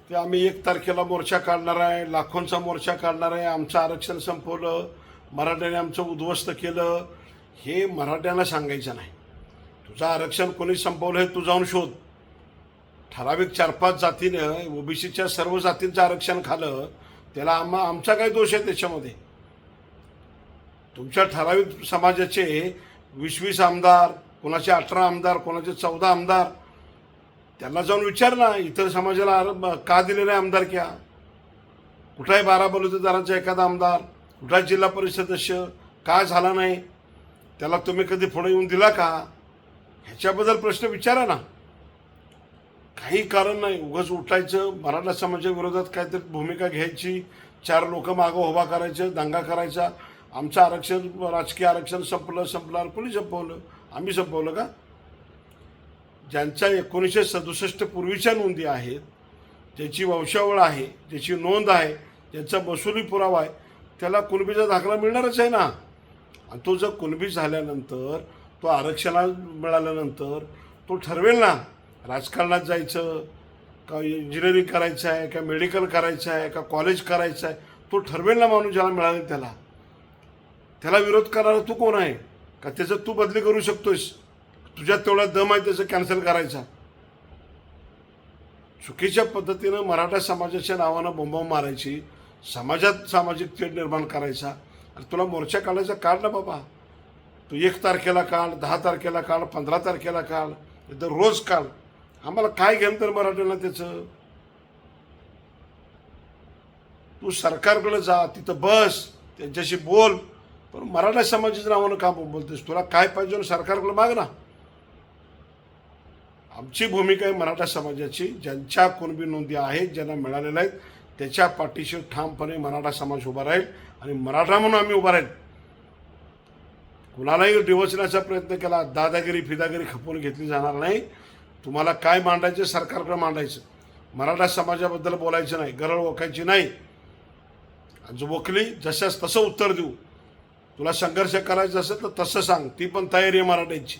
की आम्ही 1 तारखेला मोर्चा काढणार आहे, लाखोंचा मोर्चा काढणार आहे, आमचं आरक्षण संपवलं, मराठ्याने आमचं उद्ध्वस्त केलं, हे मराठ्यांना सांगायचं नाही. तुझं आरक्षण कोणी संपवलं हे तू जाऊन शोध. ठराविक 4-5 जातीनं ओबीसीच्या सर्व जातींचं आरक्षण खालं, त्याला आमचा काय दोष आहे त्याच्यामध्ये? तुमच्या ठराविक समाजाचे 20-20 आमदार, कोणाचे 18 आमदार, कोणाचे 14 आमदार, त्यांना जाऊन विचार ना, इतर समाजाला का दिले नाही आमदारक्या? कुठाही 12 बलुतेदारांचा एखादा आमदार, कुठला जिल्हा परिषद सदस्य का झाला नाही? त्याला तुम्ही कधी पुढे येऊन दिला का? ह्याच्याबद्दल प्रश्न विचारा ना. काही कारण नाही उगाच उठायचं, मराठा समाजाच्या विरोधात काहीतरी भूमिका घ्यायची, 4 लोक मागं उभा करायचं, दंगा करायचा. आमचं आरक्षण, राजकीय आरक्षण संपलं. कोणी संपवलं? आम्ही संपवलं का? ज्यांच्या 1967 पूर्वीच्या नोंदी आहेत, ज्याची वंशावळ आहे, ज्याची नोंद आहे, ज्यांचा महसुली पुरावा आहे, त्याला कुणबीचा दाखला मिळणारच आहे ना. आणि तो जर कुणबी झाल्यानंतर, तो आरक्षणाला मिळाल्यानंतर तो ठरवेल ना, राजकारणात जायचं का, इंजिनिअरिंग करायचं आहे का, मेडिकल करायचं आहे का, कॉलेज करायचं आहे, तो ठरवेल ना माणूस ज्याला मिळाले त्याला विरोध करायला तू कोण आहे का? त्याचं तू बदली करू शकतोस? तुझ्यात तेवढा दम आहे त्याचं कॅन्सल करायचा? चुकीच्या पद्धतीनं मराठा समाजाच्या नावानं बोंबाबोंब मारायची, समाजात सामाजिक तेढ निर्माण करायचा. आणि तुला मोर्चा काढायचा, काढ ना बाबा. तू 1 तारखेला काढ, 10 तारखेला काढ, 15 तारखेला काढ, तर रोज काढ. आम्हाला काय घेणं तर मराठ्यांना त्याचं? तू सरकारकडे जा, तिथं बस, त्यांच्याशी बोल, पण मराठा समाजाच्या नावानं का बोलतेस? तुला काय पाहिजे सरकारकडे माग ना. आमची भूमिका आहे मराठा समाजाची, ज्यांच्या कुणबी नोंदी आहेत, ज्यांना मिळालेल्या आहेत, त्याच्या पाठीशी ठामपणे मराठा समाज उभा राहील. आणि मराठा म्हणून आम्ही उभा राहील. कुणालाही डिवचण्याचा प्रयत्न केला, दादागिरी फिदागिरी खपवून घेतली जाणार नाही. तुम्हाला काय मांडायचं सरकारकडे मांडायचं, मराठा समाजाबद्दल बोलायचं नाही, गरळ ओकायची नाही. आणि जो वकली जशास तसं उत्तर देऊ. तुला संघर्ष करायचा असेल तर तसं सांग, ती पण तयारी आहे मराठ्यांची.